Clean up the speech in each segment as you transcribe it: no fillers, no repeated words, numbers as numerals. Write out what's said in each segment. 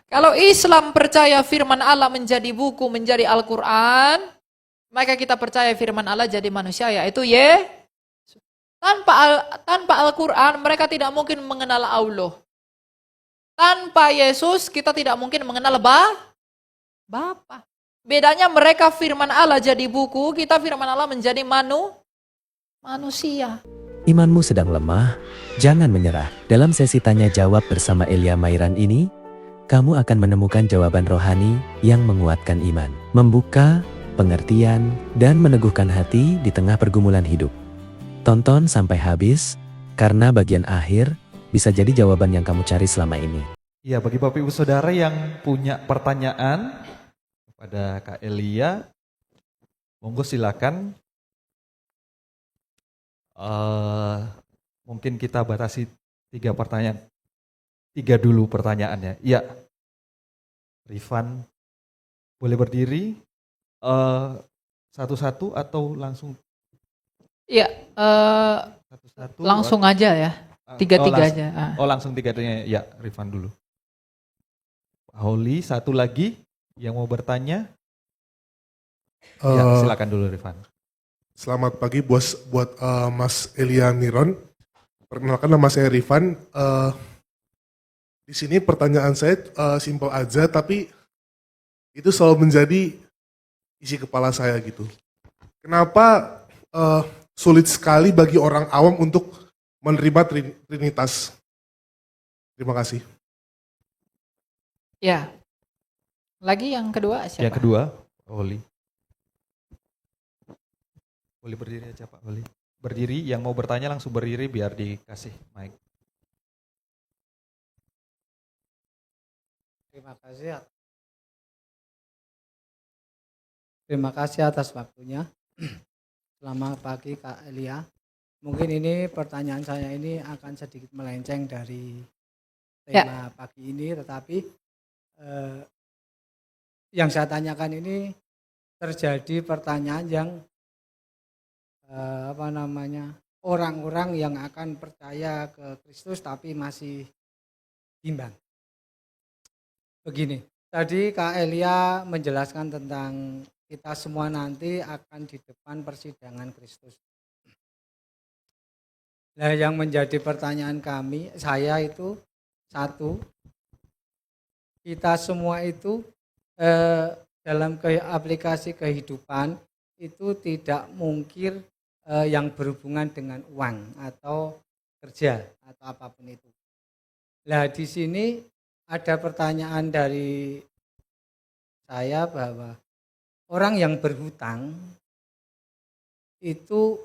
Kalau Islam percaya firman Allah menjadi buku, menjadi Al-Quran, maka kita percaya firman Allah jadi manusia, yaitu tanpa Al-Quran mereka tidak mungkin mengenal Allah. Tanpa Yesus kita tidak mungkin mengenal Bapa. Bedanya mereka firman Allah jadi buku, kita firman Allah menjadi manusia. Imanmu sedang lemah? Jangan menyerah. Dalam sesi tanya jawab bersama Elia Mairan ini, kamu akan menemukan jawaban rohani yang menguatkan iman, membuka pengertian, dan meneguhkan hati di tengah pergumulan hidup. Tonton sampai habis, karena bagian akhir bisa jadi jawaban yang kamu cari selama ini. Ya, bagi Bapak Ibu Saudara yang punya pertanyaan kepada Kak Elia, monggo silakan. Mungkin kita batasi 3 pertanyaan. 3 dulu pertanyaannya. Ya, Rifan boleh berdiri satu-satu atau langsung? Iya, Satu-satu. langsung aja ya. 3-3 aja. Langsung 3-3 ya, Rifan dulu. Pak Holi, satu lagi yang mau bertanya? Ya, silakan dulu Rifan. Selamat pagi buat Mas Elia Miron. Perkenalkan nama saya Rifan. Di sini pertanyaan saya simpel aja, tapi itu selalu menjadi isi kepala saya gitu. Kenapa sulit sekali bagi orang awam untuk menerima Trinitas? Terima kasih. Ya. Lagi yang kedua siapa? Yang kedua, Pak Holi. Boleh berdiri aja Pak Holi. Berdiri, yang mau bertanya langsung berdiri biar dikasih mic. Terima kasih atas waktunya. Selamat pagi Kak Elia. Mungkin ini pertanyaan saya ini akan sedikit melenceng dari tema pagi ini, tetapi yang saya tanyakan ini terjadi pertanyaan yang orang-orang yang akan percaya ke Kristus tapi masih bimbang. Begini, tadi Kak Elia menjelaskan tentang kita semua nanti akan di depan persidangan Kristus. Nah, yang menjadi pertanyaan saya itu satu, kita semua itu dalam aplikasi kehidupan itu tidak mungkin yang berhubungan dengan uang atau kerja atau apapun itu. Nah, di sini ada pertanyaan dari saya bahwa orang yang berhutang itu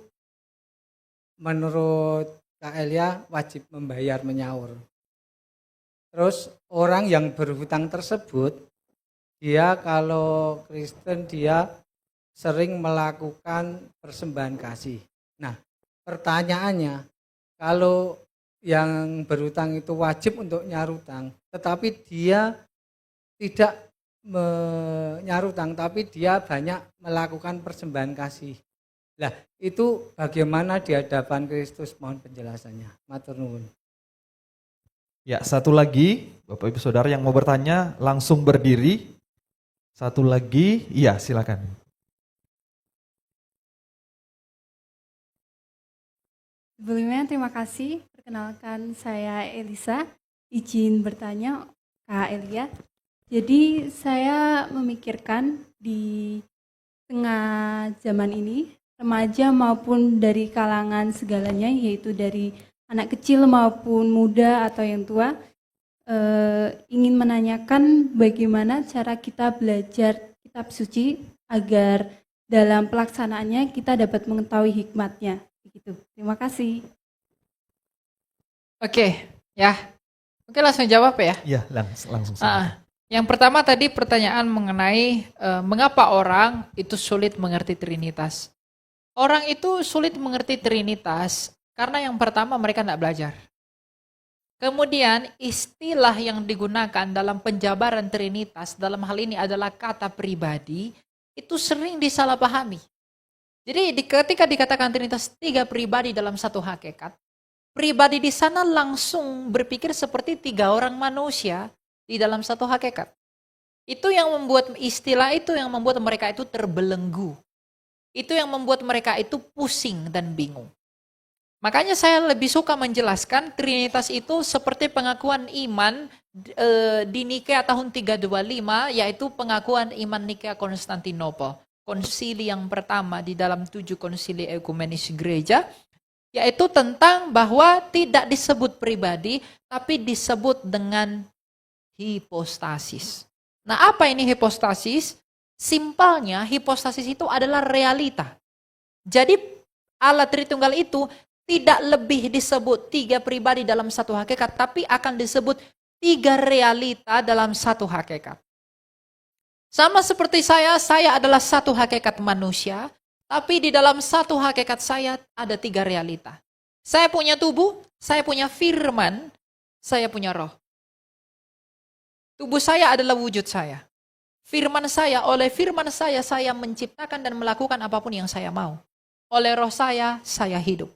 menurut Kak Elia wajib membayar menyaur. Terus orang yang berhutang tersebut, dia kalau Kristen dia sering melakukan persembahan kasih. Nah, pertanyaannya, kalau yang berhutang itu wajib untuk nyarutang, tetapi dia tidak menyarutang, tapi dia banyak melakukan persembahan kasih. Nah, itu bagaimana di hadapan Kristus? Mohon penjelasannya. Matur nuwun. Ya, satu lagi, Bapak Ibu Saudara yang mau bertanya langsung berdiri. Satu lagi, iya silakan. Sebelumnya terima kasih, perkenalkan saya Elisa, izin bertanya Kak Elia. Jadi saya memikirkan di tengah zaman ini, remaja maupun dari kalangan segalanya, yaitu dari anak kecil maupun muda atau yang tua, ingin menanyakan bagaimana cara kita belajar kitab suci agar dalam pelaksanaannya kita dapat mengetahui hikmatnya. Begitu. Terima kasih. Oke, ya. Oke, langsung jawab ya. Iya, langsung. Yang pertama tadi pertanyaan mengenai mengapa orang itu sulit mengerti Trinitas. Orang itu sulit mengerti Trinitas karena yang pertama mereka tidak belajar. Kemudian istilah yang digunakan dalam penjabaran Trinitas dalam hal ini adalah kata pribadi, itu sering disalahpahami. Jadi ketika dikatakan Trinitas 3 pribadi dalam satu hakikat, pribadi di sana langsung berpikir seperti 3 orang manusia di dalam satu hakikat. Itu yang membuat istilah itu yang membuat mereka itu terbelenggu. Itu yang membuat mereka itu pusing dan bingung. Makanya saya lebih suka menjelaskan Trinitas itu seperti pengakuan iman di Nikea tahun 325, yaitu pengakuan iman Nikea Konstantinopel. Konsili yang pertama di dalam 7 konsili ekumenis gereja, yaitu tentang bahwa tidak disebut pribadi, tapi disebut dengan hipostasis. Nah, apa ini hipostasis? Simpelnya, hipostasis itu adalah realita. Jadi Allah Tritunggal itu tidak lebih disebut 3 pribadi dalam satu hakikat, tapi akan disebut 3 realita dalam satu hakikat. Sama seperti saya adalah satu hakikat manusia, tapi di dalam satu hakikat saya ada 3 realita. Saya punya tubuh, saya punya firman, saya punya roh. Tubuh saya adalah wujud saya. Firman saya, oleh firman saya menciptakan dan melakukan apapun yang saya mau. Oleh roh saya hidup.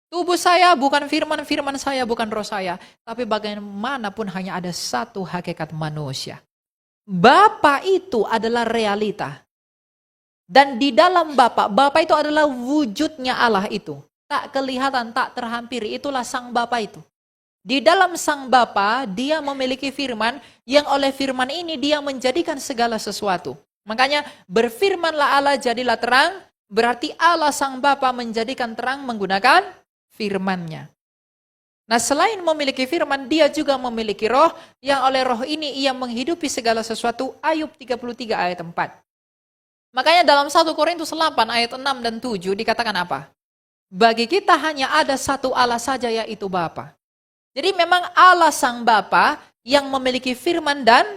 Tubuh saya bukan firman, firman saya bukan roh saya. Tapi bagaimanapun hanya ada satu hakikat manusia. Bapa itu adalah realita. Dan di dalam Bapa itu adalah wujudnya Allah itu. Tak kelihatan, tak terhampiri, itulah Sang Bapa itu. Di dalam Sang Bapa, dia memiliki firman, yang oleh firman ini dia menjadikan segala sesuatu. Makanya berfirmanlah Allah jadilah terang, berarti Allah Sang Bapa menjadikan terang menggunakan firman-Nya. Nah, selain memiliki firman, dia juga memiliki roh, yang oleh roh ini ia menghidupi segala sesuatu. Ayub 33 ayat 4. Makanya dalam 1 Korintus 8 ayat 6 dan 7 dikatakan apa? Bagi kita hanya ada satu Allah saja, yaitu Bapa. Jadi memang Allah Sang Bapa yang memiliki firman dan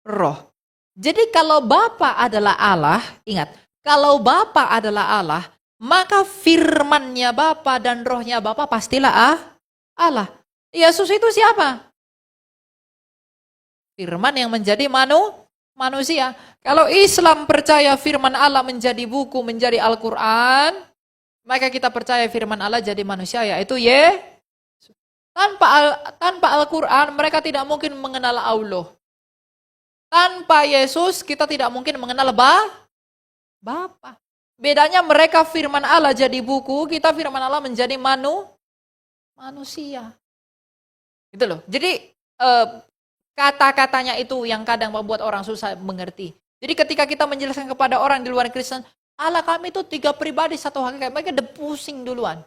roh. Jadi kalau Bapa adalah Allah, ingat, kalau Bapa adalah Allah, maka firman-Nya Bapa dan rohnya Bapa pastilah Allah. Yesus itu siapa? Firman yang menjadi manusia. Kalau Islam percaya firman Allah menjadi buku, menjadi Al-Quran, maka kita percaya firman Allah jadi manusia, yaitu Tanpa Al-Quran mereka tidak mungkin mengenal Allah. Tanpa Yesus kita tidak mungkin mengenal Bapa. Bedanya mereka firman Allah jadi buku, kita firman Allah menjadi manusia. Gitu loh. Jadi kata-katanya itu yang kadang membuat orang susah mengerti. Jadi ketika kita menjelaskan kepada orang di luar Kristen, Allah kami itu 3 pribadi satu hakikat, mereka udah pusing duluan.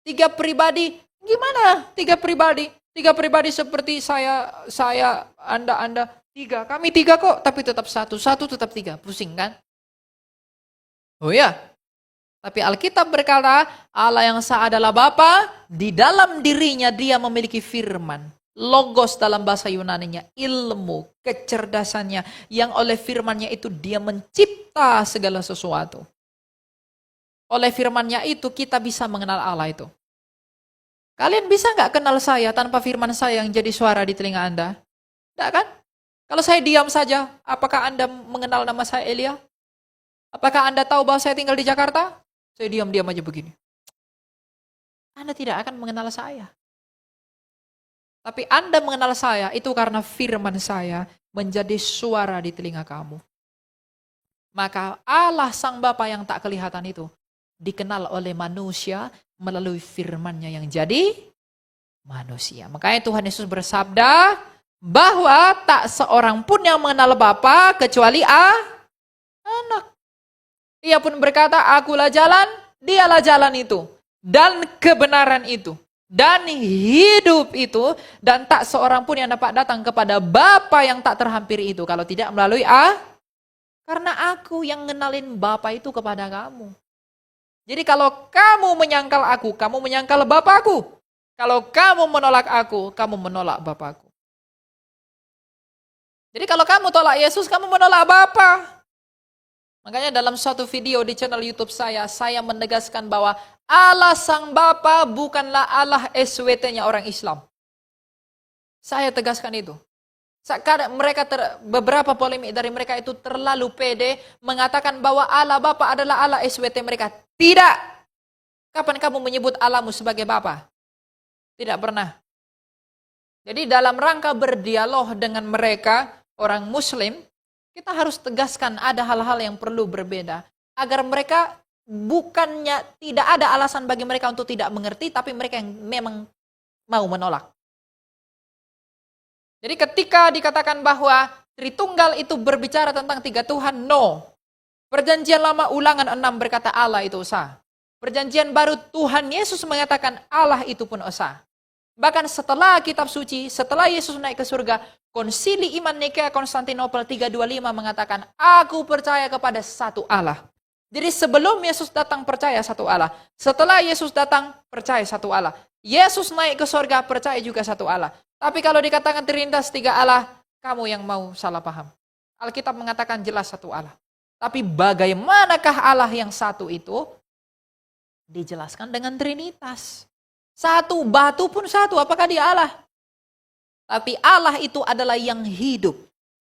3 pribadi, gimana? 3 pribadi? 3 pribadi seperti saya, Anda, 3. Kami 3 kok, tapi tetap satu tetap 3. Pusing kan? Oh ya, tapi Alkitab berkata Allah yang Esa adalah Bapa, di dalam dirinya dia memiliki firman. Logos dalam bahasa Yunaninya, ilmu, kecerdasannya, yang oleh firmannya itu dia mencipta segala sesuatu. Oleh firmannya itu kita bisa mengenal Allah itu. Kalian bisa nggak kenal saya tanpa firman saya yang jadi suara di telinga Anda? Tidak kan? Kalau saya diam saja, apakah Anda mengenal nama saya Elia? Apakah Anda tahu bahwa saya tinggal di Jakarta? Saya diam-diam aja begini. Anda tidak akan mengenal saya. Tapi Anda mengenal saya itu karena firman saya menjadi suara di telinga kamu. Maka Allah Sang Bapa yang tak kelihatan itu dikenal oleh manusia melalui firman-Nya yang jadi manusia. Makanya Tuhan Yesus bersabda bahwa tak seorang pun yang mengenal Bapa kecuali anak. Ia pun berkata, akulah jalan, dialah jalan itu, dan kebenaran itu, dan hidup itu, dan tak seorang pun yang dapat datang kepada Bapa yang tak terhampiri itu, kalau tidak melalui karena aku yang ngenalin Bapa itu kepada kamu. Jadi kalau kamu menyangkal aku, kamu menyangkal Bapakku. Kalau kamu menolak aku, kamu menolak Bapakku. Jadi kalau kamu tolak Yesus, kamu menolak Bapa. Makanya dalam suatu video di channel YouTube saya menegaskan bahwa Allah Sang Bapa bukanlah Allah SWT-nya orang Islam. Saya tegaskan itu. Beberapa polemik dari mereka itu terlalu pede mengatakan bahwa Allah Bapa adalah Allah SWT mereka. Tidak. Kapan kamu menyebut Allahmu sebagai Bapa? Tidak pernah. Jadi dalam rangka berdialog dengan mereka, orang Muslim, kita harus tegaskan ada hal-hal yang perlu berbeda. Agar mereka bukannya tidak ada alasan bagi mereka untuk tidak mengerti, tapi mereka yang memang mau menolak. Jadi ketika dikatakan bahwa Tritunggal itu berbicara tentang 3 Tuhan, no. Perjanjian Lama Ulangan 6 berkata Allah itu esa. Perjanjian Baru Tuhan Yesus mengatakan Allah itu pun esa. Bahkan setelah kitab suci, setelah Yesus naik ke surga, Konsili Iman Nikea Konstantinopel 325 mengatakan, aku percaya kepada satu Allah. Jadi sebelum Yesus datang percaya satu Allah. Setelah Yesus datang percaya satu Allah. Yesus naik ke surga percaya juga satu Allah. Tapi kalau dikatakan Trinitas 3 Allah, kamu yang mau salah paham. Alkitab mengatakan jelas satu Allah. Tapi bagaimanakah Allah yang satu itu? Dijelaskan dengan Trinitas. Satu, batu pun satu, apakah dia Allah? Tapi Allah itu adalah yang hidup.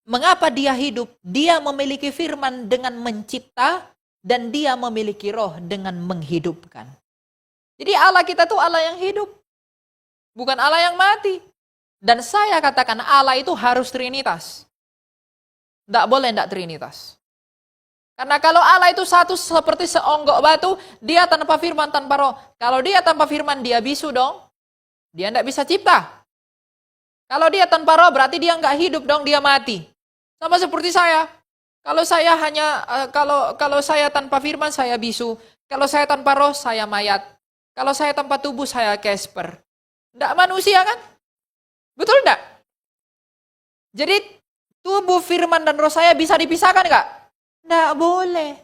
Mengapa dia hidup? Dia memiliki firman dengan mencipta dan dia memiliki roh dengan menghidupkan. Jadi Allah kita tuh Allah yang hidup. Bukan Allah yang mati. Dan saya katakan Allah itu harus Trinitas. Tidak boleh tidak Trinitas. Karena kalau Allah itu satu seperti seonggok batu, dia tanpa firman, tanpa roh. Kalau dia tanpa firman, dia bisu dong. Dia tidak bisa cipta. Kalau dia tanpa roh, berarti dia nggak hidup dong, dia mati. Sama seperti saya. Kalau saya kalau saya tanpa firman, saya bisu. Kalau saya tanpa roh, saya mayat. Kalau saya tanpa tubuh, saya Casper. Tidak manusia kan? Betul tidak? Jadi tubuh, firman, dan roh saya bisa dipisahkan nggak? Tidak boleh.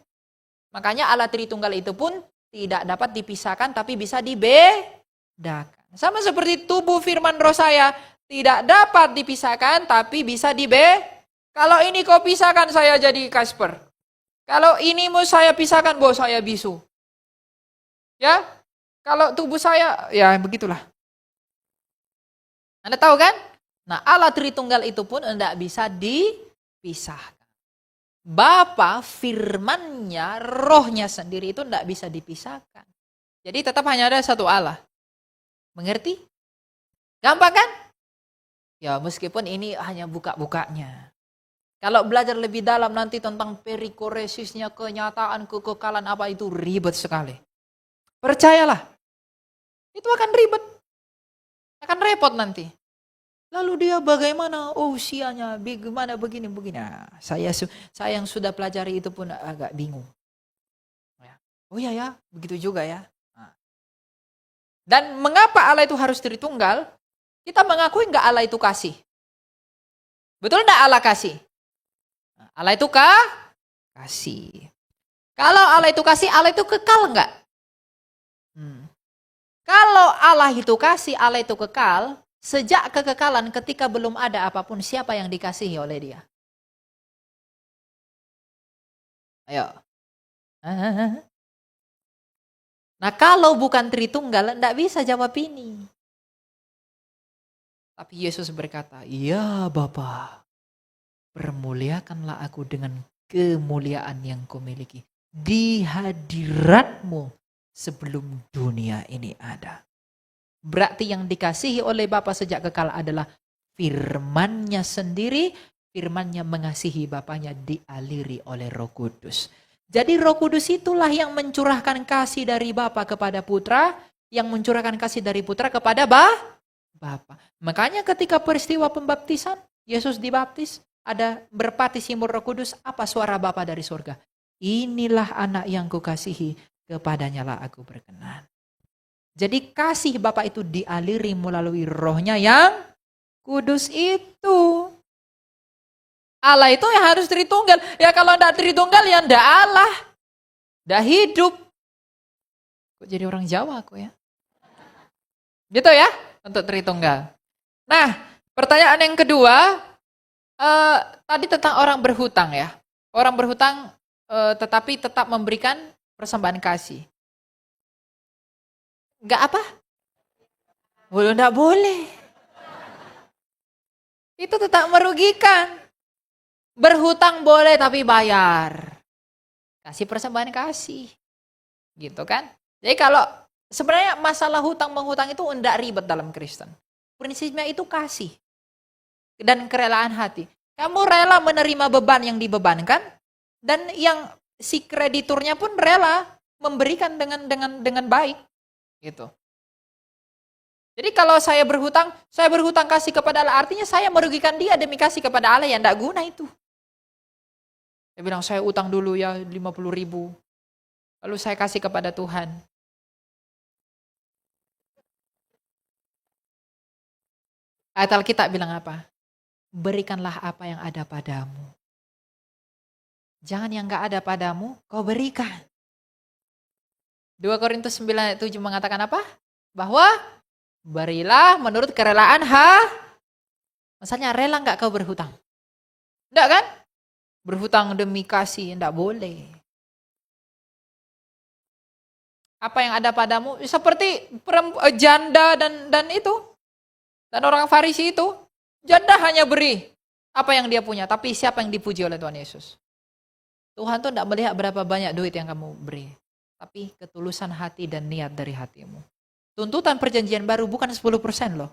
Makanya Allah Tritunggal itu pun tidak dapat dipisahkan tapi bisa dibedakan. Sama seperti tubuh, firman, roh saya tidak dapat dipisahkan tapi bisa dibedakan. Kalau ini kau pisahkan saya jadi Casper. Kalau ini mau saya pisahkan bos saya bisu. Ya. Kalau tubuh saya ya begitulah. Anda tahu kan? Nah, Allah Tritunggal itu pun tidak bisa dipisahkan. Bapa, firmannya, rohnya sendiri itu tidak bisa dipisahkan. Jadi tetap hanya ada satu Allah. Mengerti? Gampang kan? Ya meskipun ini hanya buka-bukanya. Kalau belajar lebih dalam nanti tentang perikoresisnya, kenyataan, kekekalan apa itu ribet sekali. Percayalah. Itu akan ribet. Akan repot nanti. Lalu dia bagaimana usianya, bagaimana begini-begini. Nah, saya yang sudah pelajari itu pun agak bingung. Oh iya ya, begitu juga ya. Nah. Dan mengapa Allah itu harus Tritunggal? Kita mengakui enggak Allah itu kasih? Betul enggak Allah kasih? Nah, Allah itu kasih. Kalau Allah itu kasih, Allah itu kekal enggak? Kalau Allah itu kasih, Allah itu kekal, sejak kekekalan ketika belum ada apapun, siapa yang dikasihi oleh dia? Ayo. Nah kalau bukan Tritunggal, tidak bisa jawab ini. Tapi Yesus berkata, ya Bapa, permuliakanlah aku dengan kemuliaan yang kumiliki di hadiratmu sebelum dunia ini ada. Berarti yang dikasihi oleh Bapa sejak kekal adalah firman-Nya sendiri. Firman-Nya mengasihi Bapaknya dialiri oleh Roh Kudus. Jadi Roh Kudus itulah yang mencurahkan kasih dari Bapa kepada Putra, yang mencurahkan kasih dari Putra kepada Bapa. Makanya ketika peristiwa pembaptisan, Yesus dibaptis, ada berpati simbol Roh Kudus, apa suara Bapa dari surga? Inilah anak yang kukasihi, kepadanya lah aku berkenan. Jadi kasih Bapa itu dialiri melalui rohnya yang kudus itu. Allah itu yang harus Tritunggal. Ya kalau tidak Tritunggal ya tidak Allah. Tidak hidup. Kok jadi orang Jawa aku ya? Gitu ya untuk Tritunggal. Nah pertanyaan yang kedua. Tadi tentang orang berhutang ya. Orang berhutang tetapi tetap memberikan persembahan kasih. Enggak apa? Enggak boleh. Itu tetap merugikan. Berhutang boleh tapi bayar. Kasih persembahan kasih. Gitu kan? Jadi kalau sebenarnya masalah hutang menghutang itu enggak ribet dalam Kristen. Prinsipnya itu kasih dan kerelaan hati. Kamu rela menerima beban yang dibebankan, dan yang si krediturnya pun rela memberikan dengan baik, gitu. Jadi kalau saya berhutang kasih kepada Allah, artinya saya merugikan dia demi kasih kepada Allah yang tidak guna itu. Saya bilang, saya utang dulu ya 50.000, lalu saya kasih kepada Tuhan. Ayat Alkitab bilang apa? Berikanlah apa yang ada padamu. Jangan yang gak ada padamu, kau berikan. 2 Korintus 9 ayat 7 mengatakan apa? Bahwa berilah menurut kerelaan Maksudnya rela gak kau berhutang? Enggak kan? Berhutang demi kasih, enggak boleh. Apa yang ada padamu, seperti janda dan itu. Dan orang Farisi itu, janda hanya beri apa yang dia punya, tapi siapa yang dipuji oleh Tuhan Yesus? Tuhan tuh tidak melihat berapa banyak duit yang kamu beri, tapi ketulusan hati dan niat dari hatimu. Tuntutan perjanjian baru bukan 10% loh,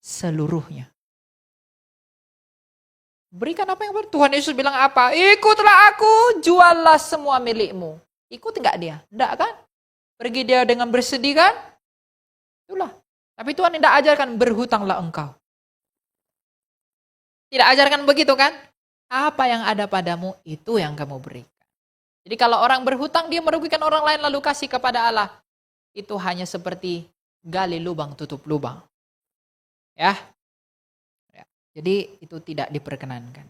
seluruhnya. Berikan apa yang baru. Tuhan Yesus bilang apa? Ikutlah aku, juallah semua milikmu. Ikut enggak dia? Enggak kan? Pergi dia dengan bersedih kan? Itulah. Tapi Tuhan tidak ajarkan berhutanglah engkau. Tidak ajarkan begitu kan? Apa yang ada padamu itu yang kamu berikan. Jadi kalau orang berhutang dia merugikan orang lain lalu kasih kepada Allah. Itu hanya seperti gali lubang tutup lubang. Ya. Jadi itu tidak diperkenankan.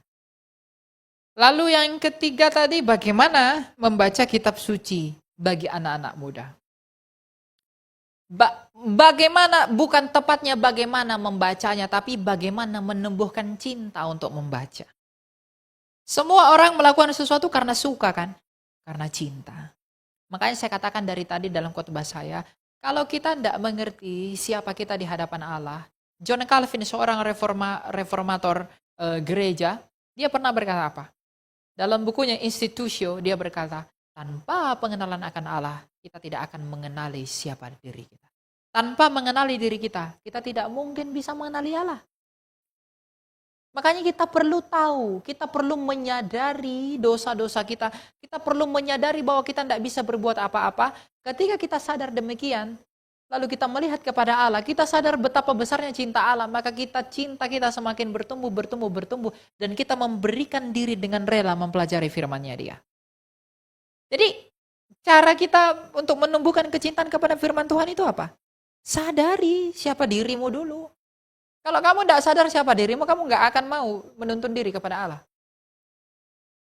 Lalu yang ketiga tadi, bagaimana membaca kitab suci bagi anak-anak muda. Bagaimana, bukan tepatnya bagaimana membacanya, tapi bagaimana menumbuhkan cinta untuk membaca. Semua orang melakukan sesuatu karena suka kan? Karena cinta. Makanya saya katakan dari tadi dalam khotbah saya, kalau kita tidak mengerti siapa kita di hadapan Allah, John Calvin, seorang reformator gereja, dia pernah berkata apa? Dalam bukunya Institutio, dia berkata, tanpa pengenalan akan Allah, kita tidak akan mengenali siapa diri kita. Tanpa mengenali diri kita, kita tidak mungkin bisa mengenali Allah. Makanya kita perlu tahu, kita perlu menyadari dosa-dosa kita. Kita perlu menyadari bahwa kita tidak bisa berbuat apa-apa. Ketika kita sadar demikian, lalu kita melihat kepada Allah, kita sadar betapa besarnya cinta Allah, maka cinta kita semakin bertumbuh, dan kita memberikan diri dengan rela mempelajari firman-Nya Dia. Jadi, cara kita untuk menumbuhkan kecintaan kepada firman Tuhan itu apa? Sadari siapa dirimu dulu. Kalau kamu tidak sadar siapa dirimu, kamu nggak akan mau menuntun diri kepada Allah.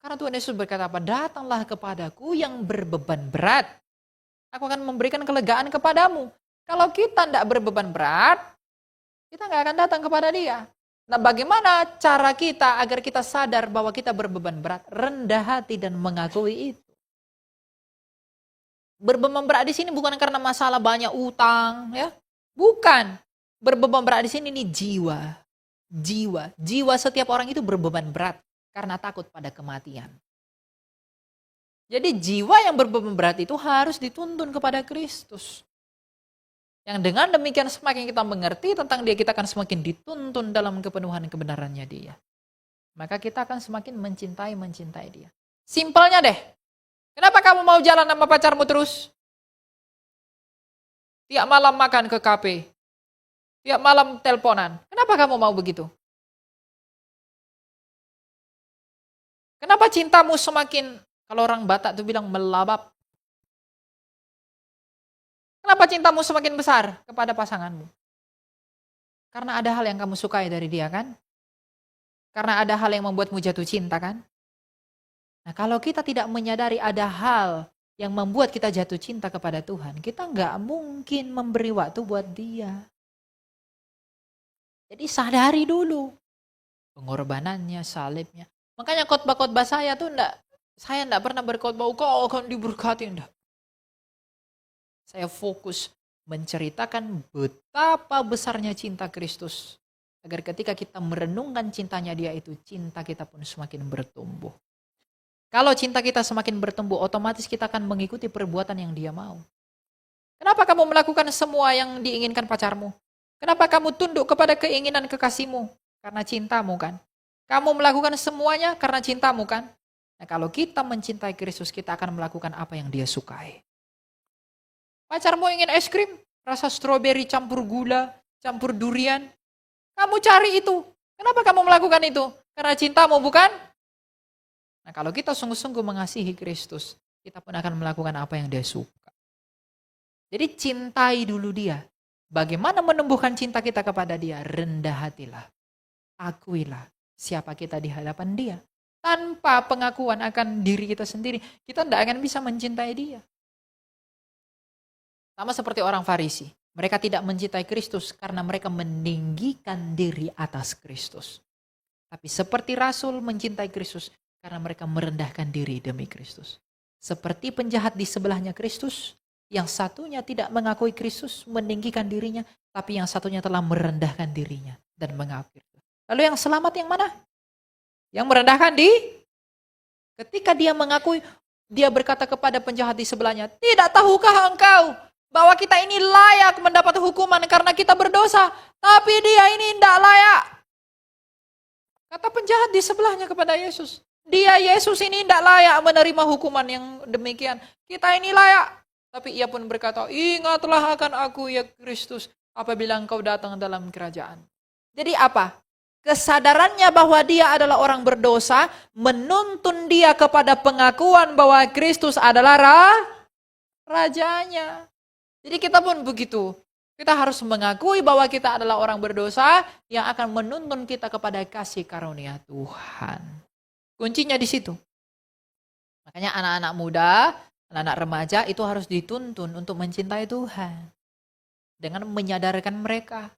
Karena Tuhan Yesus berkata apa? Datanglah kepadaku yang berbeban berat. Aku akan memberikan kelegaan kepadamu. Kalau kita tidak berbeban berat, kita nggak akan datang kepada Dia. Nah, bagaimana cara kita agar kita sadar bahwa kita berbeban berat? Rendah hati dan mengakui itu. Berbeban berat di sini bukan karena masalah banyak utang, ya. Bukan. Berbeban berat di sini ini jiwa. Jiwa setiap orang itu berbeban berat karena takut pada kematian. Jadi jiwa yang berbeban berat itu harus dituntun kepada Kristus. Yang dengan demikian semakin kita mengerti tentang Dia, kita akan semakin dituntun dalam kepenuhan kebenarannya Dia. Maka kita akan semakin mencintai Dia. Simpelnya deh. Kenapa kamu mau jalan sama pacarmu terus? Tiap malam makan ke kafe. Tiap malam teleponan. Kenapa kamu mau begitu? Kenapa cintamu semakin, kalau orang Batak tuh bilang melabap. Kenapa cintamu semakin besar kepada pasanganmu? Karena ada hal yang kamu sukai dari dia kan? Karena ada hal yang membuatmu jatuh cinta kan? Nah, kalau kita tidak menyadari ada hal yang membuat kita jatuh cinta kepada Tuhan, kita nggak mungkin memberi waktu buat Dia. Jadi sadari dulu pengorbanannya, salibnya. Makanya khotbah-khotbah saya tuh saya enggak pernah berkhotbah, kau akan diberkati, enggak. Saya fokus menceritakan betapa besarnya cinta Kristus. Agar ketika kita merenungkan cintanya Dia itu, cinta kita pun semakin bertumbuh. Kalau cinta kita semakin bertumbuh, otomatis kita akan mengikuti perbuatan yang Dia mau. Kenapa kamu melakukan semua yang diinginkan pacarmu? Kenapa kamu tunduk kepada keinginan kekasihmu? Karena cintamu kan? Kamu melakukan semuanya karena cintamu kan? Nah, kalau kita mencintai Kristus, kita akan melakukan apa yang dia sukai. Pacarmu ingin es krim, rasa stroberi campur gula, campur durian. Kamu cari itu. Kenapa kamu melakukan itu? Karena cintamu bukan? Nah, kalau kita sungguh-sungguh mengasihi Kristus, kita pun akan melakukan apa yang dia suka. Jadi cintai dulu dia. Bagaimana menumbuhkan cinta kita kepada dia? Rendah hatilah. Akuilah siapa kita di hadapan dia. Tanpa pengakuan akan diri kita sendiri, kita tidak akan bisa mencintai dia. Sama seperti orang Farisi. Mereka tidak mencintai Kristus karena mereka meninggikan diri atas Kristus. Tapi seperti Rasul mencintai Kristus karena mereka merendahkan diri demi Kristus. Seperti penjahat di sebelahnya Kristus, yang satunya tidak mengakui Kristus, meninggikan dirinya, tapi yang satunya telah merendahkan dirinya dan mengakui. Lalu yang selamat yang mana? Yang merendahkan ketika dia mengakui, dia berkata kepada penjahat di sebelahnya, tidak tahukah engkau bahwa kita ini layak mendapat hukuman karena kita berdosa, tapi dia ini tidak layak. Kata penjahat di sebelahnya kepada Yesus, Yesus ini tidak layak menerima hukuman yang demikian. Kita ini layak. Tapi ia pun berkata, ingatlah akan aku ya Kristus, apabila engkau datang dalam kerajaan. Jadi apa? Kesadarannya bahwa dia adalah orang berdosa, menuntun dia kepada pengakuan bahwa Kristus adalah rajanya. Jadi kita pun begitu. Kita harus mengakui bahwa kita adalah orang berdosa yang akan menuntun kita kepada kasih karunia Tuhan. Kuncinya di situ. Makanya anak-anak muda, anak-anak remaja itu harus dituntun untuk mencintai Tuhan. Dengan menyadarkan mereka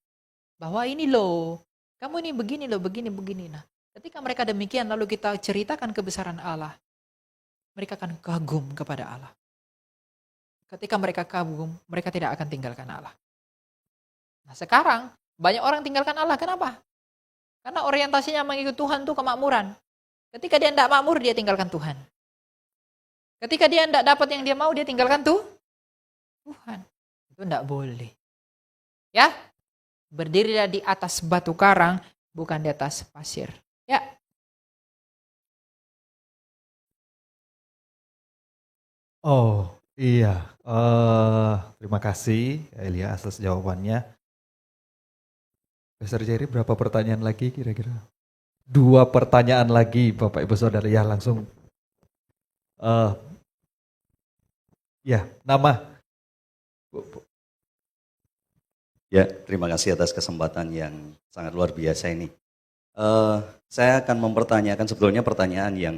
bahwa ini loh, kamu ini begini loh, begini. Nah, ketika mereka demikian lalu kita ceritakan kebesaran Allah, mereka akan kagum kepada Allah. Ketika mereka kagum, mereka tidak akan tinggalkan Allah. Nah sekarang, banyak orang tinggalkan Allah, kenapa? Karena orientasinya mengikut Tuhan itu kemakmuran. Ketika dia tidak makmur, dia tinggalkan Tuhan. Ketika dia tidak dapat yang dia mau, dia tinggalkan Tuhan. Itu tidak boleh. Ya, berdirilah di atas batu karang, bukan di atas pasir. Ya. Oh iya, terima kasih Elia atas jawabannya. Pastor Jerry, berapa pertanyaan lagi kira-kira? 2 pertanyaan lagi Bapak Ibu Saudara, ya langsung. Ya, nama. Ya, terima kasih atas kesempatan yang sangat luar biasa ini. Saya akan mempertanyakan sebetulnya pertanyaan yang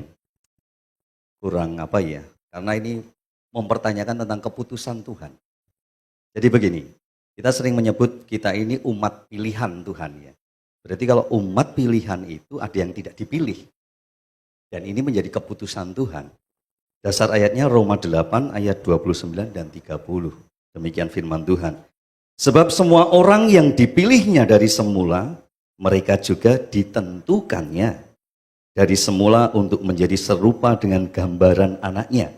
kurang apa ya, karena ini mempertanyakan tentang keputusan Tuhan. Jadi begini, kita sering menyebut kita ini umat pilihan Tuhan ya. Berarti kalau umat pilihan itu ada yang tidak dipilih. Dan ini menjadi keputusan Tuhan. Dasar ayatnya Roma 8 ayat 29 dan 30. Demikian firman Tuhan. Sebab semua orang yang dipilihnya dari semula, mereka juga ditentukannya dari semula untuk menjadi serupa dengan gambaran anaknya.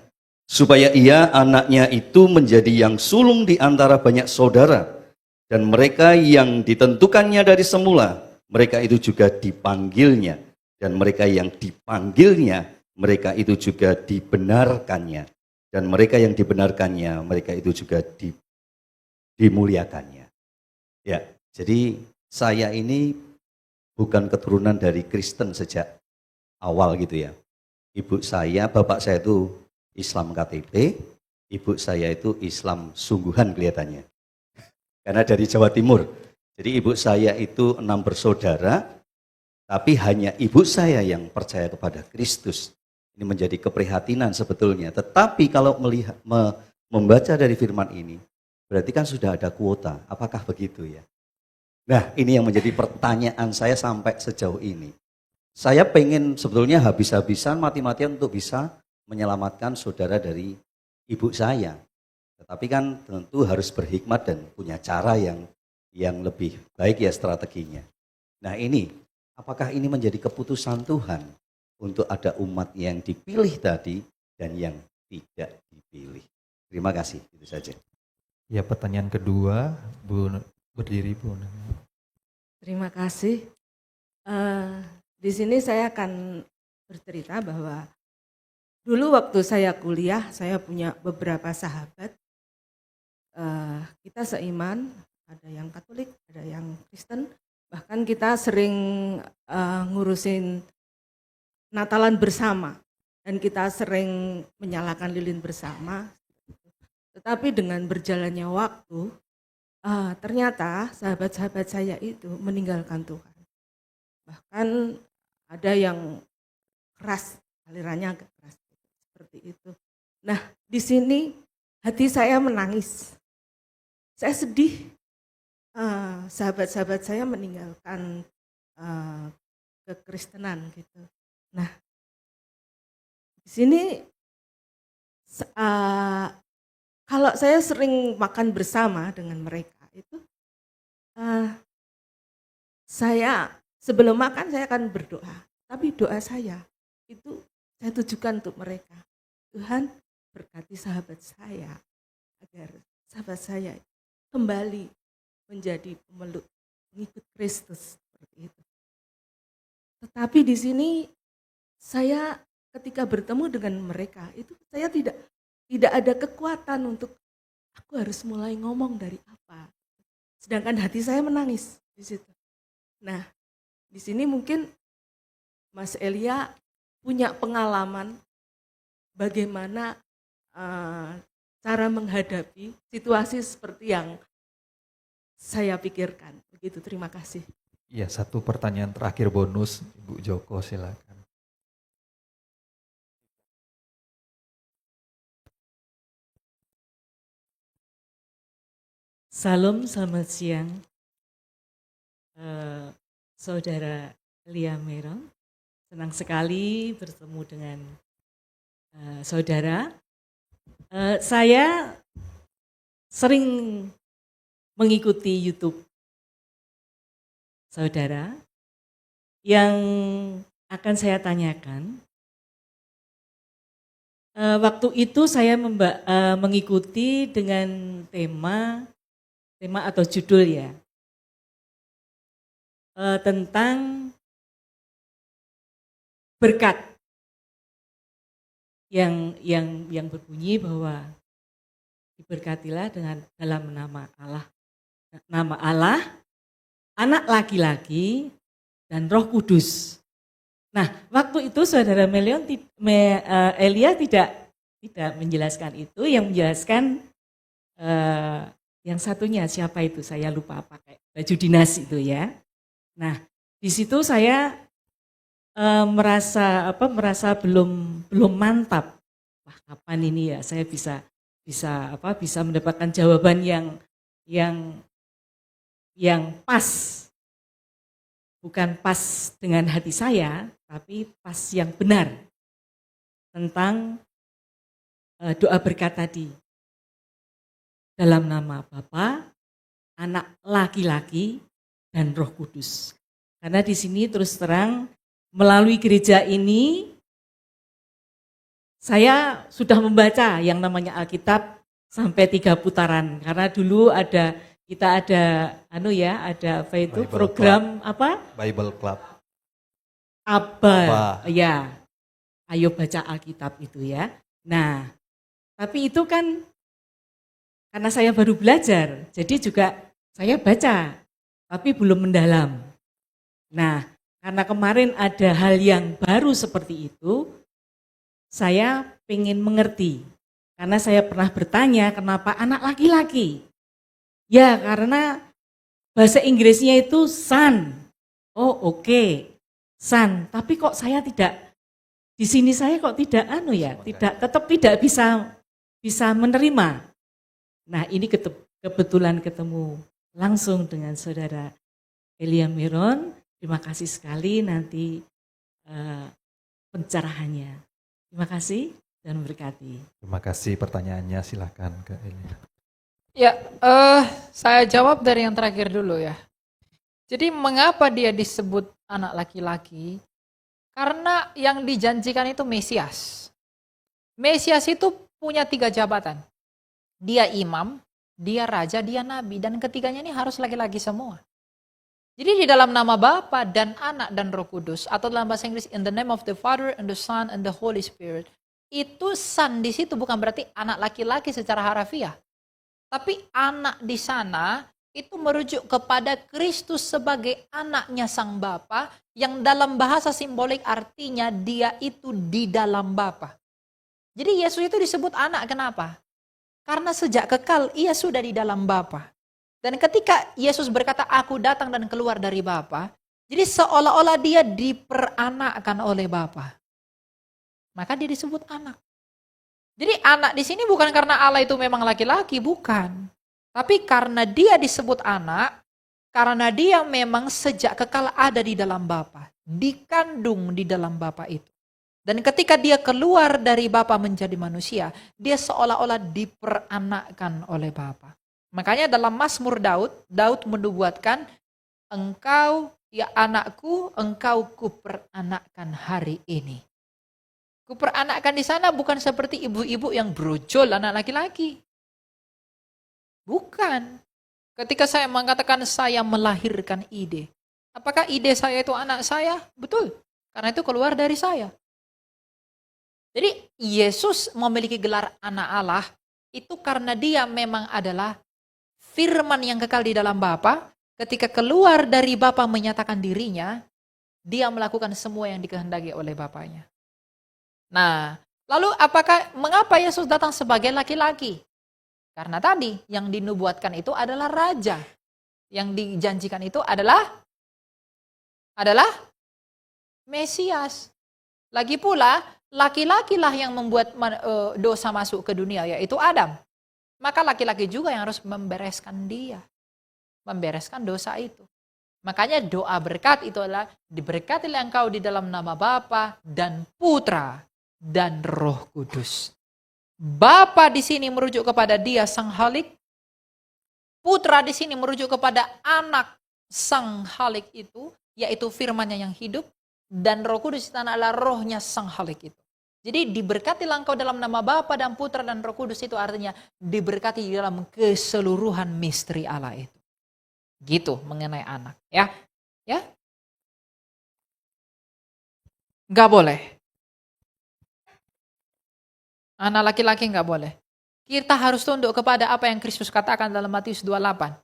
Supaya ia, anaknya itu menjadi yang sulung di antara banyak saudara. Dan mereka yang ditentukannya dari semula, mereka itu juga dipanggilnya. Dan mereka yang dipanggilnya, mereka itu juga dibenarkannya. Dan mereka yang dibenarkannya, mereka itu juga dimuliakannya. Ya, jadi saya ini bukan keturunan dari Kristen sejak awal gitu ya. Ibu saya, bapak saya itu Islam KTP, ibu saya itu Islam sungguhan kelihatannya. Karena dari Jawa Timur. Jadi ibu saya itu 6 bersaudara, tapi hanya ibu saya yang percaya kepada Kristus. Ini menjadi keprihatinan sebetulnya. Tetapi kalau membaca dari firman ini, berarti kan sudah ada kuota. Apakah begitu ya? Nah, ini yang menjadi pertanyaan saya sampai sejauh ini. Saya pengen sebetulnya habis-habisan mati-matian untuk bisa menyelamatkan saudara dari ibu saya. Tetapi kan tentu harus berhikmat dan punya cara yang lebih baik ya strateginya. Nah ini, apakah ini menjadi keputusan Tuhan untuk ada umat yang dipilih tadi dan yang tidak dipilih? Terima kasih, itu saja. Ya, pertanyaan kedua, Bu Berdiri Bu. Terima kasih. Di sini saya akan bercerita bahwa dulu waktu saya kuliah, saya punya beberapa sahabat. Kita seiman, ada yang Katolik, ada yang Kristen. Bahkan kita sering ngurusin Natalan bersama. Dan kita sering menyalakan lilin bersama. Tetapi dengan berjalannya waktu, ternyata sahabat-sahabat saya itu meninggalkan Tuhan. Bahkan ada yang keras, alirannya agak keras, seperti itu. Nah, di sini hati saya menangis. Saya sedih, sahabat-sahabat saya meninggalkan kekristenan gitu. Nah, di sini kalau saya sering makan bersama dengan mereka itu, saya sebelum makan saya akan berdoa. Tapi doa saya itu saya tujukan untuk mereka. Tuhan berkati sahabat saya agar sahabat saya kembali menjadi pemeluk pengikut Kristus seperti itu. Tetapi di sini saya ketika bertemu dengan mereka itu saya tidak ada kekuatan untuk aku harus mulai ngomong dari apa. Sedangkan hati saya menangis di situ. Nah, di sini mungkin Mas Elia punya pengalaman bagaimana cara menghadapi situasi seperti yang saya pikirkan. Begitu, terima kasih. Iya, satu pertanyaan terakhir bonus, Ibu Joko silakan. Salam, selamat siang. Saudara Elia Meron, senang sekali bertemu dengan saudara. Saya sering mengikuti YouTube saudara. Yang akan saya tanyakan, waktu itu saya mengikuti dengan tema atau judul ya, tentang berkat yang berbunyi bahwa diberkatilah dengan dalam nama Allah, Anak laki-laki dan Roh Kudus. Nah, waktu itu saudara Elia tidak menjelaskan itu, yang menjelaskan yang satunya siapa itu, saya lupa, pakai baju dinas itu ya. Nah, di situ saya merasa belum mantap. Wah, kapan ini ya saya bisa mendapatkan jawaban yang pas. Bukan pas dengan hati saya, tapi pas yang benar tentang doa berkat tadi. Dalam nama Bapa, Anak laki-laki, dan Roh Kudus. Karena di sini terus terang melalui gereja ini saya sudah membaca yang namanya Alkitab sampai 3 putaran. Karena dulu kita ada apa itu Bible program Club. apa? Bible Club. Abba. Ya. Ayo baca Alkitab itu ya. Nah, tapi itu kan karena saya baru belajar, jadi juga saya baca, tapi belum mendalam. Nah, karena kemarin ada hal yang baru seperti itu, saya pengen mengerti. Karena saya pernah bertanya, kenapa anak laki-laki? Ya, karena bahasa Inggrisnya itu son. Oh, oke. Son. Tapi kok saya tidak, di sini saya kok tidak tetap tidak bisa menerima. Nah, ini kebetulan ketemu langsung dengan saudara Elia Meron. Terima kasih sekali nanti pencerahannya. Terima kasih dan memberkati. Terima kasih pertanyaannya, silakan ke Elia. Ya, saya jawab dari yang terakhir dulu ya. Jadi mengapa dia disebut anak laki-laki? Karena yang dijanjikan itu Mesias. Mesias itu punya 3 jabatan. Dia imam, dia raja, dia nabi, dan ketiganya ini harus laki-laki semua. Jadi di dalam nama Bapa dan Anak dan Roh Kudus, atau dalam bahasa Inggris in the name of the Father and the Son and the Holy Spirit, itu son di situ bukan berarti anak laki-laki secara harafiah. Tapi anak di sana itu merujuk kepada Kristus sebagai anaknya Sang Bapa, yang dalam bahasa simbolik artinya dia itu di dalam Bapa. Jadi Yesus itu disebut anak, kenapa? Karena sejak kekal ia sudah di dalam Bapa. Dan ketika Yesus berkata, aku datang dan keluar dari Bapa, jadi seolah-olah dia diperanakkan oleh Bapa. Maka dia disebut anak. Jadi anak di sini bukan karena Allah itu memang laki-laki, bukan. Tapi karena dia disebut anak, karena dia memang sejak kekal ada di dalam Bapa, dikandung di dalam Bapa itu. Dan ketika dia keluar dari Bapa menjadi manusia, dia seolah-olah diperanakkan oleh Bapa. Makanya dalam Mazmur Daud menubuatkan, engkau ya anakku, engkau kuperanakkan hari ini. Kuperanakkan di sana bukan seperti ibu-ibu yang brojol anak laki-laki. Bukan. Ketika saya mengatakan saya melahirkan ide. Apakah ide saya itu anak saya? Betul. Karena itu keluar dari saya. Jadi Yesus memiliki gelar anak Allah itu karena dia memang adalah firman yang kekal di dalam Bapa. Ketika keluar dari Bapa menyatakan dirinya, dia melakukan semua yang dikehendaki oleh Bapanya. Nah, lalu mengapa Yesus datang sebagai laki-laki? Karena tadi yang dinubuatkan itu adalah raja. Yang dijanjikan itu adalah Mesias. Lagi pula, laki-lakilah yang membuat dosa masuk ke dunia, yaitu Adam. Maka laki-laki juga yang harus membereskan dia. Membereskan dosa itu. Makanya doa berkat itu adalah, diberkatilah engkau di dalam nama Bapa dan Putra dan Roh Kudus. Bapa di sini merujuk kepada dia Sang Halik. Putra di sini merujuk kepada anak Sang Halik itu, yaitu firman-Nya yang hidup. Dan Roh Kudus itu adalah rohnya Sang Halik itu. Jadi diberkatilah engkau dalam nama Bapa dan Putra dan Roh Kudus itu artinya diberkati dalam keseluruhan misteri Allah itu. Gitu mengenai anak, ya. Ya. Enggak boleh. Anak laki-laki enggak boleh. Kita harus tunduk kepada apa yang Kristus katakan dalam Matius 28.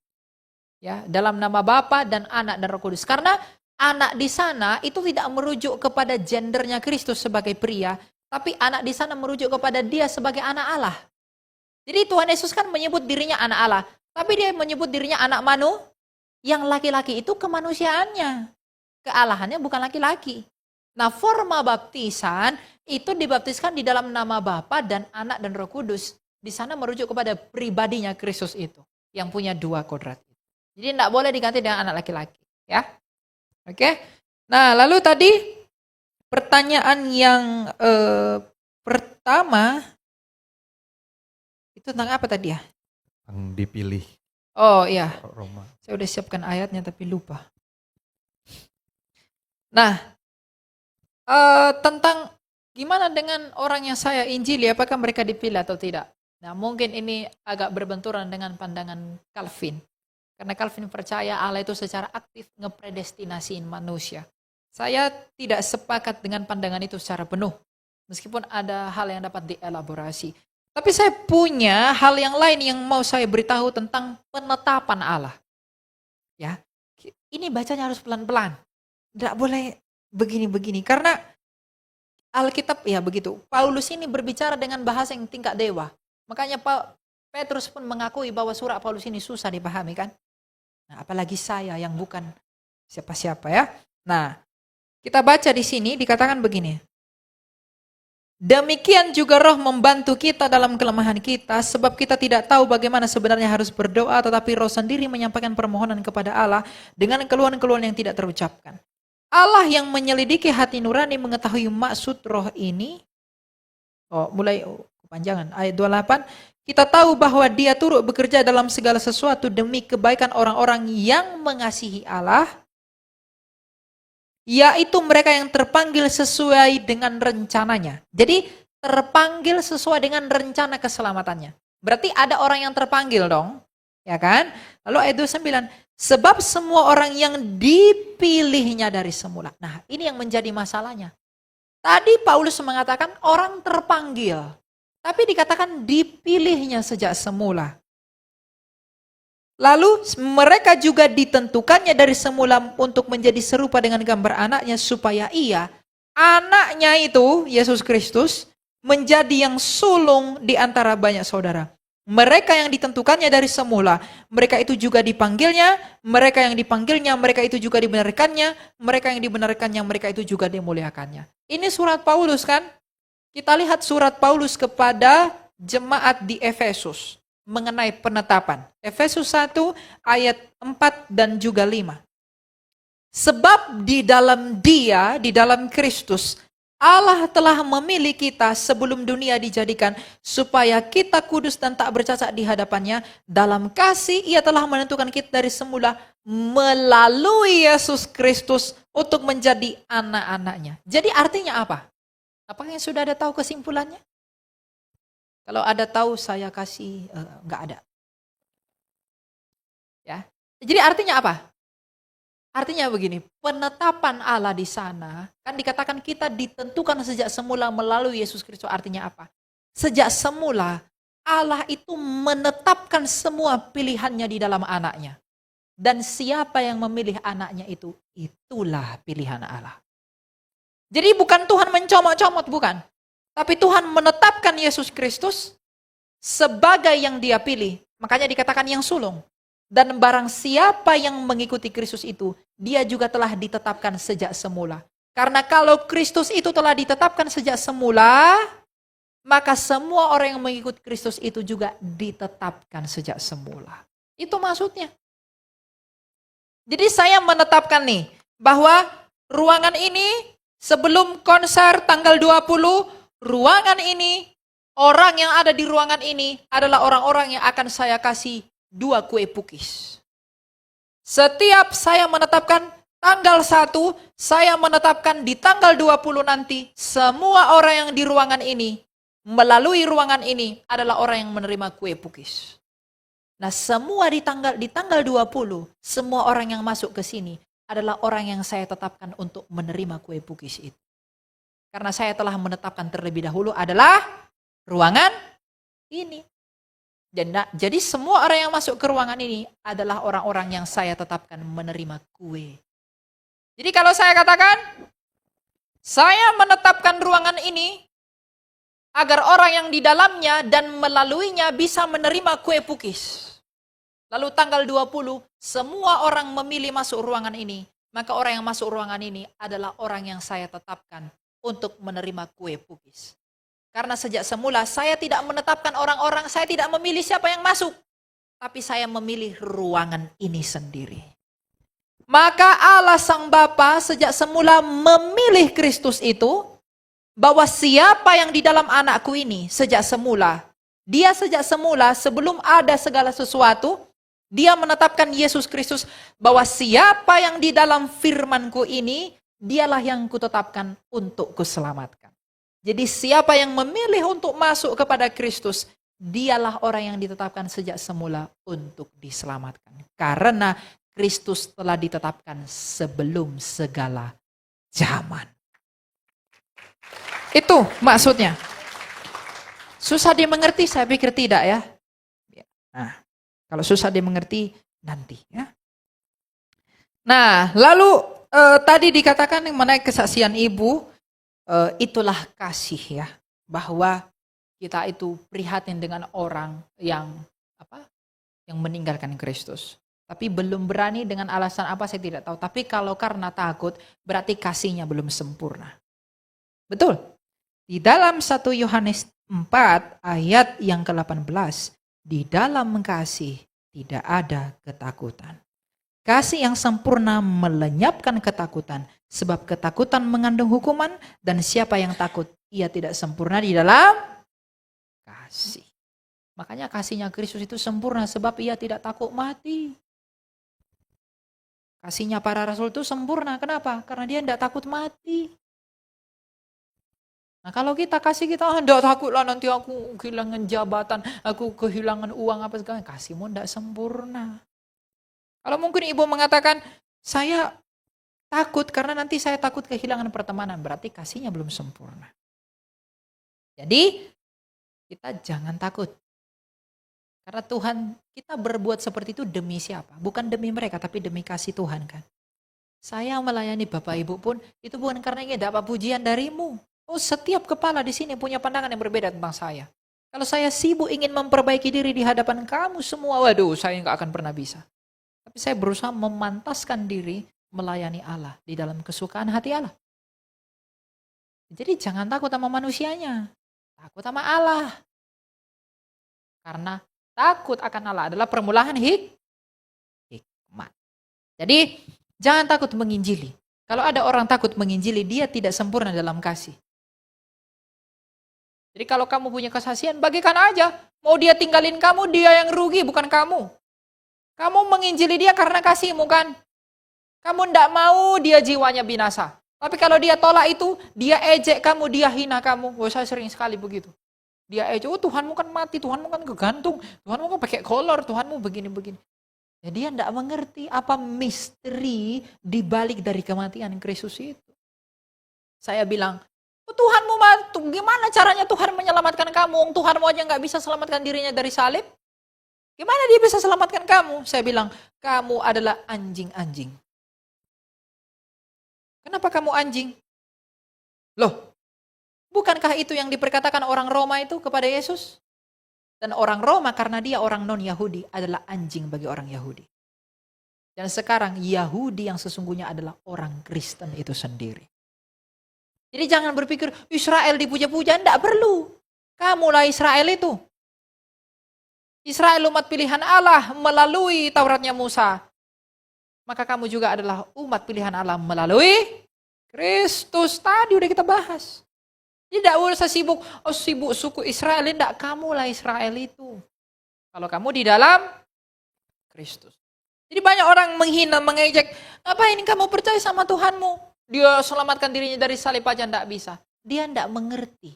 Ya, dalam nama Bapa dan Anak dan Roh Kudus. Karena anak di sana itu tidak merujuk kepada gendernya Kristus sebagai pria, tapi anak di sana merujuk kepada dia sebagai anak Allah. Jadi Tuhan Yesus kan menyebut dirinya anak Allah, tapi dia menyebut dirinya anak yang laki-laki itu kemanusiaannya. Kealahannya bukan laki-laki. Nah, forma baptisan itu dibaptiskan di dalam nama Bapa dan Anak dan Roh Kudus. Di sana merujuk kepada pribadinya Kristus itu, yang punya dua kodrat. Jadi tidak boleh diganti dengan anak laki-laki. Ya, oke. Nah, lalu tadi pertanyaan yang pertama itu tentang apa tadi ya? Yang dipilih. Oh iya, Roma. saya udah siapkan ayatnya tapi lupa. Nah, tentang gimana dengan orang yang saya injili, apakah mereka dipilih atau tidak? Nah, mungkin ini agak berbenturan dengan pandangan Calvin. Karena Calvin percaya Allah itu secara aktif ngepredestinasiin manusia. Saya tidak sepakat dengan pandangan itu secara penuh. Meskipun ada hal yang dapat dielaborasi. Tapi saya punya hal yang lain yang mau saya beritahu tentang penetapan Allah. Ya, ini bacanya harus pelan-pelan. Tidak boleh begini-begini. Karena Alkitab ya begitu. Paulus ini berbicara dengan bahasa yang tingkat dewa. Makanya Petrus pun mengakui bahwa surat Paulus ini susah dipahami kan. Nah, apalagi saya yang bukan siapa-siapa ya. Nah, kita baca di sini dikatakan begini. Demikian juga Roh membantu kita dalam kelemahan kita, sebab kita tidak tahu bagaimana sebenarnya harus berdoa, tetapi Roh sendiri menyampaikan permohonan kepada Allah dengan keluhan-keluhan yang tidak terucapkan. Allah yang menyelidiki hati nurani mengetahui maksud Roh ini. Mulai kepanjangan ayat 28. Kita tahu bahwa Dia turut bekerja dalam segala sesuatu demi kebaikan orang-orang yang mengasihi Allah, yaitu mereka yang terpanggil sesuai dengan rencananya. Jadi terpanggil sesuai dengan rencana keselamatannya. Berarti ada orang yang terpanggil dong. Ya kan? Lalu ayat 29, sebab semua orang yang dipilihnya dari semula. Nah, ini yang menjadi masalahnya. Tadi Paulus mengatakan orang terpanggil, tapi dikatakan dipilihnya sejak semula. Lalu mereka juga ditentukannya dari semula untuk menjadi serupa dengan gambar anaknya supaya ia, anaknya itu, Yesus Kristus, menjadi yang sulung di antara banyak saudara. Mereka yang ditentukannya dari semula, mereka itu juga dipanggilnya, mereka yang dipanggilnya, mereka itu juga dibenarkannya, mereka yang dibenarkannya, mereka itu juga dimuliakannya. Ini surat Paulus kan? Kita lihat surat Paulus kepada jemaat di Efesus mengenai penetapan. Efesus 1 ayat 4 dan juga 5. Sebab di dalam Dia, di dalam Kristus, Allah telah memilih kita sebelum dunia dijadikan supaya kita kudus dan tak bercacat di hadapannya. Dalam kasih Ia telah menentukan kita dari semula melalui Yesus Kristus untuk menjadi anak-anaknya. Jadi artinya apa? Apakah yang sudah ada tahu kesimpulannya? Kalau ada tahu saya kasih, enggak ada. Ya. Jadi artinya apa? Artinya begini, penetapan Allah di sana, kan dikatakan kita ditentukan sejak semula melalui Yesus Kristus. Artinya apa? Sejak semula, Allah itu menetapkan semua pilihannya di dalam anaknya. Dan siapa yang memilih anaknya itu, itulah pilihan Allah. Jadi bukan Tuhan mencomot-comot, bukan. Tapi Tuhan menetapkan Yesus Kristus sebagai yang Dia pilih. Makanya dikatakan yang sulung. Dan barang siapa yang mengikuti Kristus itu, dia juga telah ditetapkan sejak semula. Karena kalau Kristus itu telah ditetapkan sejak semula, maka semua orang yang mengikuti Kristus itu juga ditetapkan sejak semula. Itu maksudnya. Jadi saya menetapkan nih, bahwa ruangan ini sebelum konser tanggal 20, ruangan ini, orang yang ada di ruangan ini adalah orang-orang yang akan saya kasih 2 kue pukis. Setiap saya menetapkan tanggal 1, saya menetapkan di tanggal 20 nanti, semua orang yang di ruangan ini, melalui ruangan ini adalah orang yang menerima kue pukis. Nah, semua di tanggal 20, semua orang yang masuk ke sini adalah orang yang saya tetapkan untuk menerima kue pukis itu. Karena saya telah menetapkan terlebih dahulu adalah ruangan ini. Jadi semua orang yang masuk ke ruangan ini adalah orang-orang yang saya tetapkan menerima kue. Jadi kalau saya katakan, saya menetapkan ruangan ini agar orang yang di dalamnya dan melaluinya bisa menerima kue pukis. Lalu tanggal 20, semua orang memilih masuk ruangan ini. Maka orang yang masuk ruangan ini adalah orang yang saya tetapkan untuk menerima kue pukis. Karena sejak semula saya tidak menetapkan orang-orang, saya tidak memilih siapa yang masuk. Tapi saya memilih ruangan ini sendiri. Maka Allah Sang Bapa sejak semula memilih Kristus itu, bahwa siapa yang di dalam anakku ini sejak semula, dia sejak semula sebelum ada segala sesuatu, dia menetapkan Yesus Kristus bahwa siapa yang di dalam firman-Ku ini, dialah yang kutetapkan untuk kuselamatkan. Jadi siapa yang memilih untuk masuk kepada Kristus, dialah orang yang ditetapkan sejak semula untuk diselamatkan. Karena Kristus telah ditetapkan sebelum segala zaman. Itu maksudnya. Susah dimengerti, saya pikir tidak ya. Nah, kalau susah dimengerti nanti ya. Nah, lalu tadi dikatakan mengenai kesaksian ibu, itulah kasih ya, bahwa kita itu prihatin dengan orang yang yang meninggalkan Kristus. Tapi belum berani dengan alasan apa saya tidak tahu. Tapi kalau karena takut, berarti kasihnya belum sempurna. Betul. Di dalam 1 Yohanes 4 ayat yang ke-18, di dalam kasih tidak ada ketakutan. Kasih yang sempurna melenyapkan ketakutan, sebab ketakutan mengandung hukuman, dan siapa yang takut, ia tidak sempurna di dalam kasih. Makanya kasihnya Kristus itu sempurna, sebab ia tidak takut mati. Kasihnya para rasul itu sempurna, kenapa? Karena dia tidak takut mati. Nah kalau kita kasih kita, enggak takutlah nanti aku kehilangan jabatan, aku kehilangan uang apa segala, kasihmu enggak sempurna. Kalau mungkin ibu mengatakan, saya takut karena nanti saya takut kehilangan pertemanan, berarti kasihnya belum sempurna. Jadi kita jangan takut. Karena Tuhan, kita berbuat seperti itu demi siapa? Bukan demi mereka, tapi demi kasih Tuhan kan. Saya melayani Bapak Ibu pun, itu bukan karena ingin dapat pujian darimu. Oh, setiap kepala di sini punya pandangan yang berbeda tentang saya. Kalau saya sibuk ingin memperbaiki diri di hadapan kamu semua, waduh, saya nggak akan pernah bisa. Tapi saya berusaha memantaskan diri melayani Allah di dalam kesukaan hati Allah. Jadi jangan takut sama manusianya, takut sama Allah. Karena takut akan Allah adalah permulaan hikmat. Jadi jangan takut menginjili. Kalau ada orang takut menginjili, dia tidak sempurna dalam kasih. Jadi kalau kamu punya kesaksian, bagikan aja. Mau dia tinggalin kamu, dia yang rugi, bukan kamu. Kamu menginjili dia karena kasihmu kan. Kamu tidak mau dia jiwanya binasa. Tapi kalau dia tolak itu, dia ejek kamu, dia hina kamu. Oh, saya sering sekali begitu. Dia ejek, oh Tuhanmu kan mati, Tuhanmu kan kegantung, Tuhanmu kan pakai kolor, Tuhanmu begini-begini. Ya, dia tidak mengerti apa misteri dibalik dari kematian Kristus itu. Saya bilang, oh, Tuhanmu gimana caranya Tuhan menyelamatkan kamu? Tuhanmu aja nggak bisa selamatkan dirinya dari salib. Gimana dia bisa selamatkan kamu? Saya bilang, kamu adalah anjing-anjing. Kenapa kamu anjing? Loh, bukankah itu yang diperkatakan orang Roma itu kepada Yesus? Dan orang Roma karena dia orang non-Yahudi adalah anjing bagi orang Yahudi. Dan sekarang Yahudi yang sesungguhnya adalah orang Kristen itu sendiri. Jadi jangan berpikir Israel dipuja-puja, tidak perlu. Kamulah Israel itu. Israel umat pilihan Allah melalui Tauratnya Musa. Maka kamu juga adalah umat pilihan Allah melalui Kristus. Tadi udah kita bahas. Tidak usah sibuk, oh sibuk suku Israel, tidak, kamulah Israel itu. Kalau kamu di dalam Kristus. Jadi banyak orang menghina, mengejek, ngapain kamu percaya sama Tuhanmu? Dia selamatkan dirinya dari salib aja tidak bisa. Dia tidak mengerti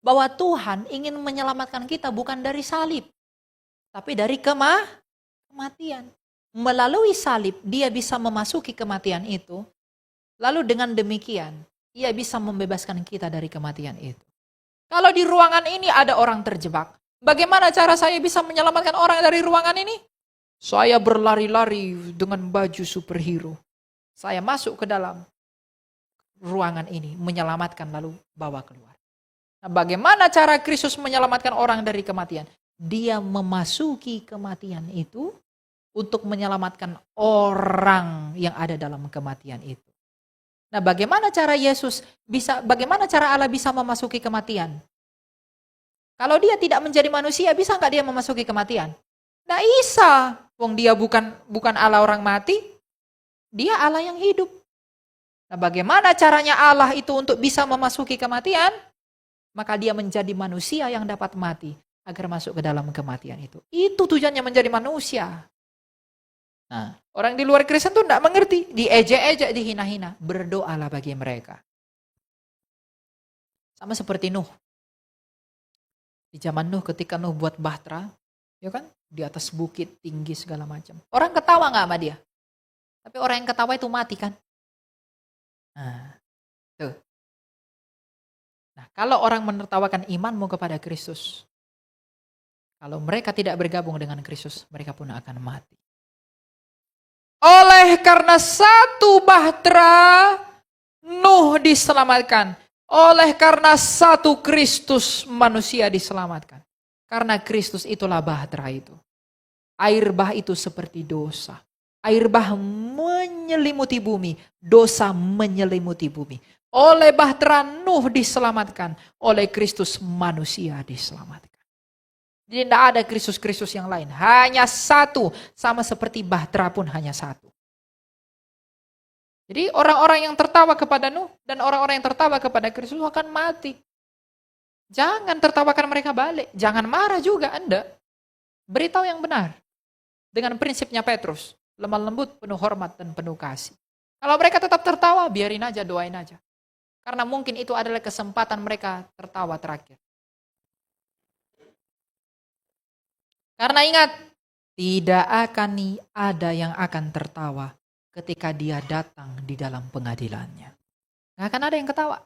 bahwa Tuhan ingin menyelamatkan kita bukan dari salib, tapi dari kematian. Melalui salib, dia bisa memasuki kematian itu. Lalu dengan demikian, ia bisa membebaskan kita dari kematian itu. Kalau di ruangan ini ada orang terjebak, bagaimana cara saya bisa menyelamatkan orang dari ruangan ini? Saya berlari-lari dengan baju superhero. Saya masuk ke dalam ruangan ini, menyelamatkan lalu bawa keluar. Nah, bagaimana cara Kristus menyelamatkan orang dari kematian? Dia memasuki kematian itu untuk menyelamatkan orang yang ada dalam kematian itu. Nah, bagaimana cara bagaimana cara Allah bisa memasuki kematian? Kalau dia tidak menjadi manusia, bisa nggak dia memasuki kematian? Nggak bisa. Wong dia bukan Allah orang mati, dia Allah yang hidup. Nah, bagaimana caranya Allah itu untuk bisa memasuki kematian? Maka dia menjadi manusia yang dapat mati agar masuk ke dalam kematian itu. Itu tujuannya menjadi manusia. Nah, orang di luar Kristen tuh tidak mengerti, diejek-ejek, dihina-hina. Berdoalah bagi mereka. Sama seperti Nuh. Di zaman Nuh, ketika Nuh buat bahtera, ya kan, di atas bukit tinggi segala macam. Orang ketawa nggak sama dia? Tapi orang yang ketawa itu mati kan? Nah, tuh. Nah, kalau orang menertawakan imanmu kepada Kristus, kalau mereka tidak bergabung dengan Kristus, mereka pun akan mati. Oleh karena satu bahtera, Nuh diselamatkan. Oleh karena satu Kristus, manusia diselamatkan. Karena Kristus itulah bahtera itu. Air bah itu seperti dosa. Air bah menyelimuti bumi. Dosa menyelimuti bumi. Oleh bahtera Nuh diselamatkan. Oleh Kristus manusia diselamatkan. Jadi tidak ada Kristus-Kristus yang lain. Hanya satu. Sama seperti bahtera pun hanya satu. Jadi orang-orang yang tertawa kepada Nuh dan orang-orang yang tertawa kepada Kristus akan mati. Jangan tertawakan mereka balik. Jangan marah juga Anda. Beritahu yang benar. Dengan prinsipnya Petrus. Lemah lembut, penuh hormat dan penuh kasih. Kalau mereka tetap tertawa, biarin aja, doain aja. Karena mungkin itu adalah kesempatan mereka tertawa terakhir. Karena ingat, tidak akan ada yang akan tertawa ketika dia datang di dalam pengadilannya. Nggak akan ada yang ketawa.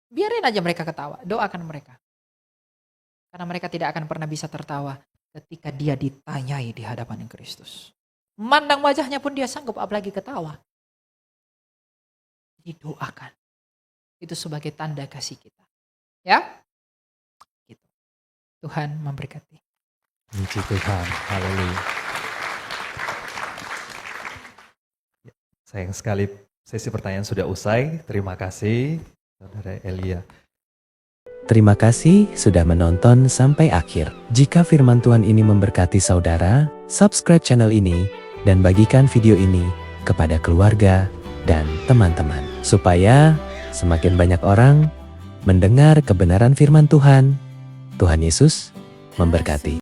Biarin aja mereka ketawa, doakan mereka. Karena mereka tidak akan pernah bisa tertawa ketika dia ditanyai di hadapan Kristus. Memandang wajahnya pun dia sanggup, apalagi ketawa. Jadi doakan. Itu sebagai tanda kasih kita. Ya? Gitu. Tuhan memberkati. Puji Tuhan, haleluya. Sayang sekali sesi pertanyaan sudah usai. Terima kasih Saudara Elia. Terima kasih sudah menonton sampai akhir. Jika firman Tuhan ini memberkati saudara, subscribe channel ini dan bagikan video ini kepada keluarga dan teman-teman. Supaya semakin banyak orang mendengar kebenaran firman Tuhan. Tuhan Yesus memberkati.